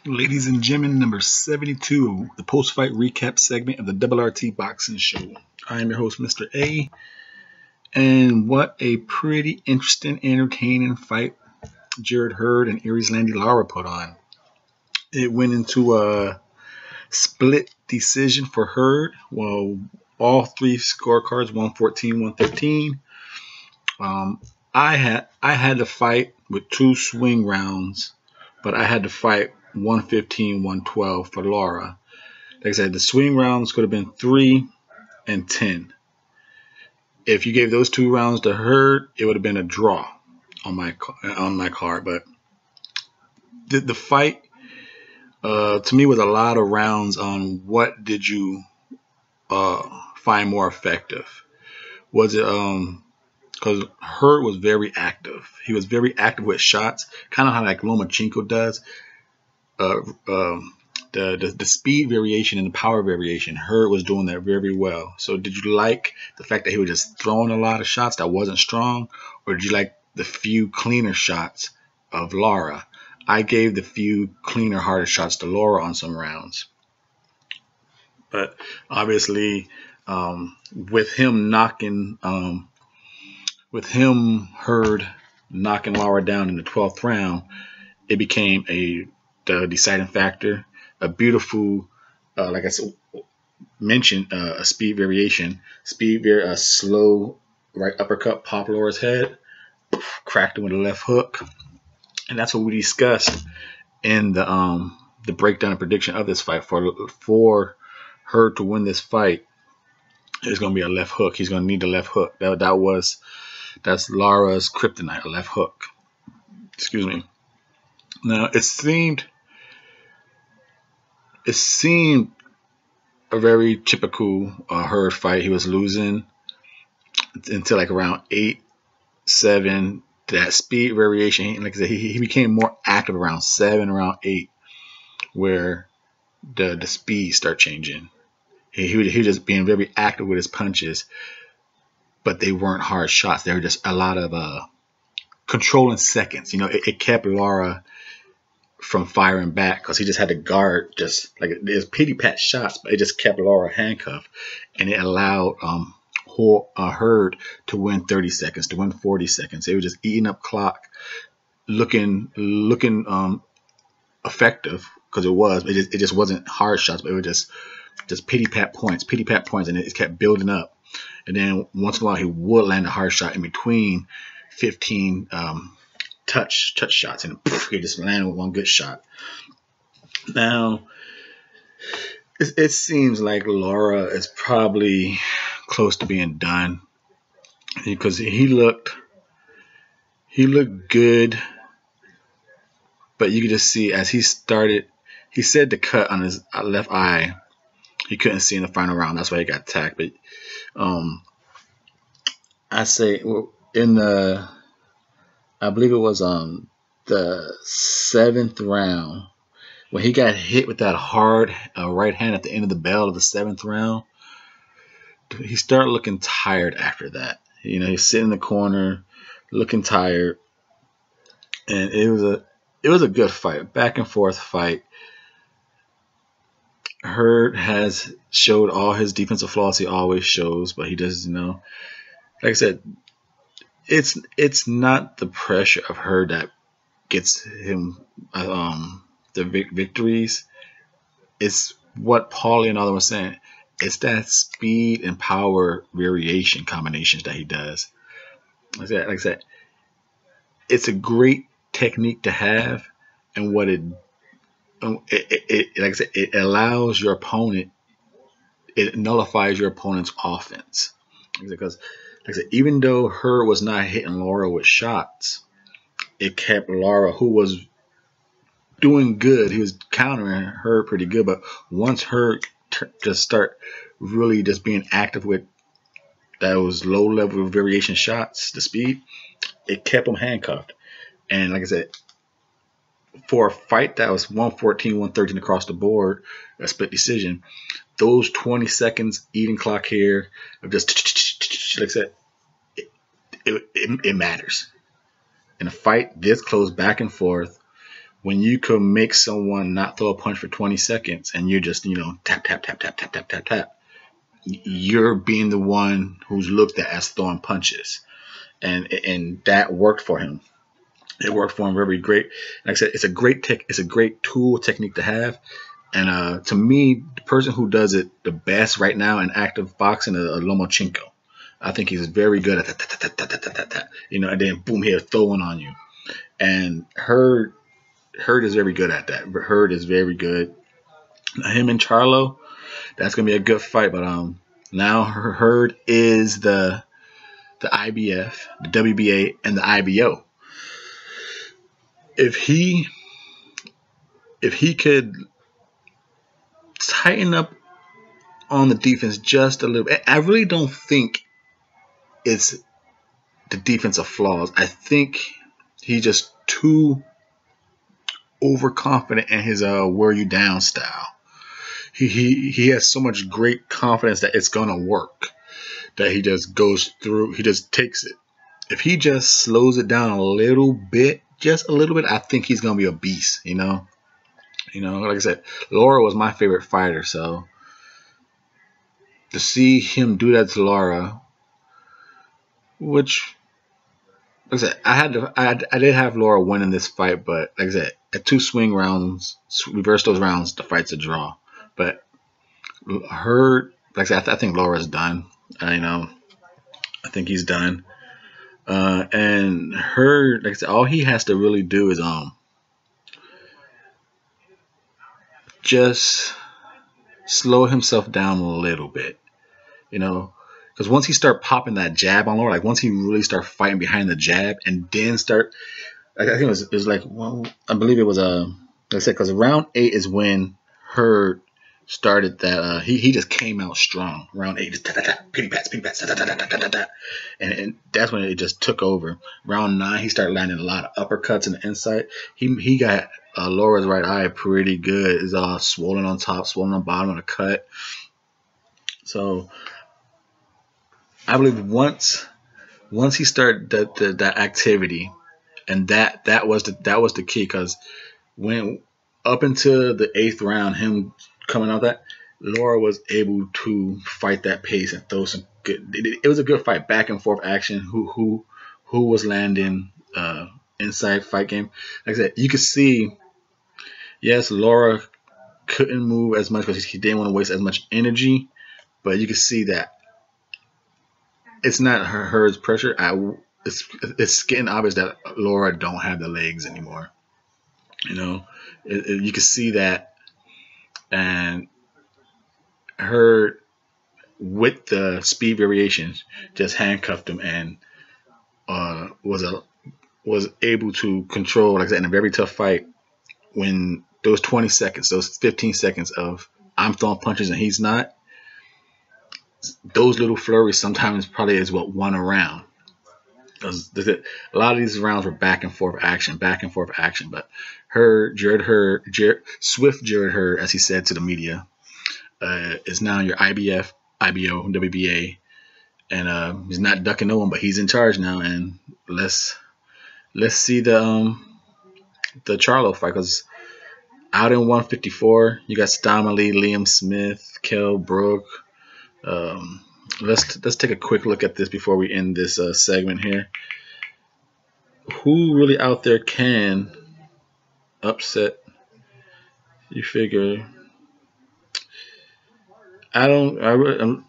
Ladies and gentlemen, number 72, the post-fight recap segment of the RRT Boxing Show. I am your host, Mr. A, and what a pretty interesting, entertaining fight Jarrett Hurd and Erislandy Lara put on. It went into a split decision for Hurd. Well, all three scorecards, 114, 113. I had to fight with two swing rounds, but I had to fight 115, 112 for Lara. Like I said, the swing rounds could have been 3 and 10. If you gave those two rounds to Hurd, it would have been a draw on my card. But the fight, to me, was a lot of rounds on what did you find more effective. Was it because Hurd was very active. He was very active with shots, kind of how like Lomachenko does. The speed variation and the power variation, Hurd was doing that very well. So did you like the fact that he was just throwing a lot of shots that wasn't strong, or did you like the few cleaner shots of Lara? I gave the few cleaner, harder shots to Lara on some rounds. But obviously, with him Hurd knocking Lara down in the 12th round, it became the deciding factor. A beautiful, like I mentioned, a speed variation. A slow right uppercut, pop Lara's head, cracked him with a left hook, and that's what we discussed in the breakdown and prediction of this fight. For Hurd to win this fight, it's going to be a left hook. He's going to need the left hook. That's Lara's kryptonite, a left hook. Excuse me. Now it seemed a very typical Hurd fight. He was losing until like around 8-7. That speed variation, like I said, he became more active around 7, around 8, where the speed start changing. He was just being very active with his punches, but they weren't hard shots. They were just a lot of controlling seconds. It kept Lara from firing back because he just had to guard, just like there's pity pat shots, but it just kept Lara handcuffed, and it allowed Hurd to win 30 seconds, to win 40 seconds. It was just eating up clock, looking effective because it just wasn't hard shots, but it was just pity pat points, and it kept building up. And then once in a while he would land a hard shot in between 15 touch shots, and he just landed with one good shot. Now it seems like Lara is probably close to being done because he looked good, but you could just see as he started, he said the cut on his left eye he couldn't see in the final round. That's why he got tagged. But I say in I believe it was the 7th round when he got hit with that hard right hand at the end of the bell of the 7th round. He started looking tired after that. He's sitting in the corner looking tired, and it was a good fight, back and forth fight. Hurd has showed all his defensive flaws he always shows, but he does, like I said, it's not the pressure of Hurd that gets him the victories. It's what Paulie and all them were saying. It's that speed and power variation combinations that he does. Like I said, it's a great technique to have, and what it like I said, it allows your opponent, it nullifies your opponent's offense. Because, like I said, even though Hurd was not hitting Lara with shots, it kept Lara, who was doing good, he was countering Hurd pretty good. But once Hurd just start really just being active with those low level variation shots, the speed, it kept him handcuffed. And like I said, for a fight that was 114, 113 across the board, a split decision, those 20 seconds eating clock here of just, like I said, it matters. In a fight this close back and forth when you could make someone not throw a punch for 20 seconds and you're just, tap, tap, tap, tap, tap, tap, tap, tap, you're being the one who's looked at as throwing punches. And that worked for him. It worked for him very great. Like I said, it's a great tool technique to have. And to me, the person who does it the best right now in active boxing is Lomachenko. I think he's very good at that, and then boom, he'll throwing on you. And Hurd is very good at that. Hurd is very good. Now, him and Charlo, that's gonna be a good fight. But now Hurd is the IBF, the WBA, and the IBO. If he could tighten up on the defense just a little bit, I really don't think it's the defensive flaws. I think he's just too overconfident in his wear you down style. He has so much great confidence that it's gonna work, that he just goes through, he just takes it. If he just slows it down a little bit, just a little bit, I think he's gonna be a beast, like I said, Lara was my favorite fighter, so to see him do that to Lara, which, like I said, I did have Lara winning this fight, but like I said, at 2 swing rounds, reverse those rounds, the fight's a draw. But Hurd, like I said, I think Lara's done. I think he's done. And Hurd, like I said, all he has to really do is just slow himself down a little bit, because once he start popping that jab on Lara, like once he really start fighting behind the jab and then start, I think it was like, well, I believe it was like I said, because round 8 is when Hurd started that. He just came out strong. Round 8, just pity pats, and that's when it just took over. Round 9, he started landing a lot of uppercuts in the inside. He got Lara's right eye pretty good. It's swollen on top, swollen on bottom, and a cut. So I believe once he started that activity, and that was the key, because when up into the 8th round, him coming out that, Lara was able to fight that pace and throw some good. It was a good fight, back and forth action. Who was landing inside fight game. Like I said, you could see, yes, Lara couldn't move as much because he didn't want to waste as much energy, but you could see that it's not Hurd's pressure. It's getting obvious that Lara don't have the legs anymore. You can see that, and Hurd, with the speed variations, just handcuffed him and was able to control, like I said, in a very tough fight, when those 20 seconds, those 15 seconds of I'm throwing punches and he's not, those little flurries sometimes probably is what won a round. Because a lot of these rounds were back and forth action. But Jarrett Hurd, as he said to the media, is now your IBF, IBO, WBA, and he's not ducking no one, but he's in charge now. And let's see the Charlo fight, because out in 154, you got Stamali, Liam Smith, Kell Brook. Let's take a quick look at this before we end this segment here. Who really out there can upset? You figure. You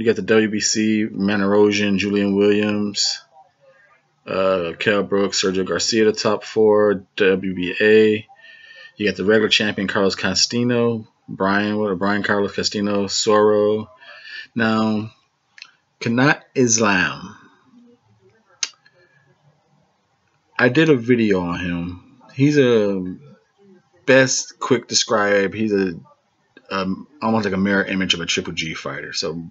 got the WBC, Manarosian, Julian Williams, Kell Brooks, Sergio Garcia, the top 4. WBA. You got the regular champion Carlos Castino, Brian Carlos Castino, Soro. Now, Kanat Islam. I did a video on him. He's a best quick describe. He's almost like a mirror image of a Triple G fighter. So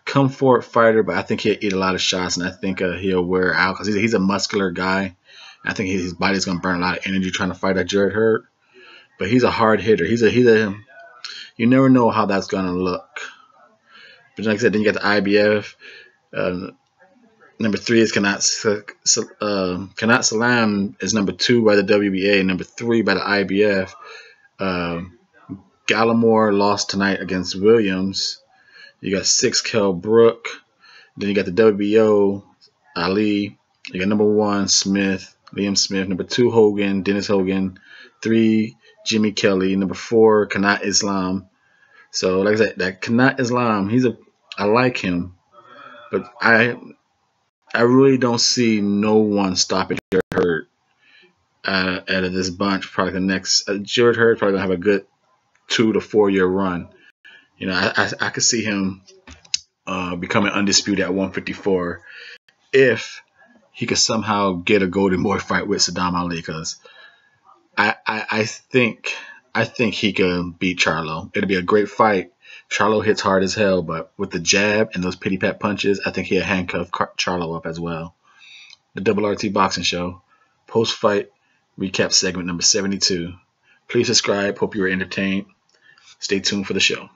come forward fighter, but I think he'll eat a lot of shots, and I think he'll wear out, because he's a muscular guy. I think his body's gonna burn a lot of energy trying to fight that Jarrett Hurd. But he's a hard hitter. He's a you never know how that's gonna look. But like I said, then you got the IBF. Number 3 is Kanat Salam is number 2 by the WBA, number 3 by the IBF. Gallimore lost tonight against Williams. You got 6 Kell Brook. Then you got the WBO Ali. You got number 1 Liam Smith. Number 2 Hogan, Dennis Hogan. 3 Jimmy Kelly. Number 4 Kanat Islam. So like I said, that Kanat Islam, I like him, but I really don't see no one stopping Jarrett Hurd out of this bunch. Probably the next Jarrett Hurd probably gonna have a good 2 to 4 year run. You know, I could see him becoming undisputed at 154 if he could somehow get a Golden Boy fight with Saddam Ali. Because I think he could beat Charlo. It'll be a great fight. Charlo hits hard as hell, but with the jab and those pity pat punches, I think he'll handcuff Charlo up as well. The Double RT Boxing Show, post-fight recap segment number 72. Please subscribe. Hope you were entertained. Stay tuned for the show.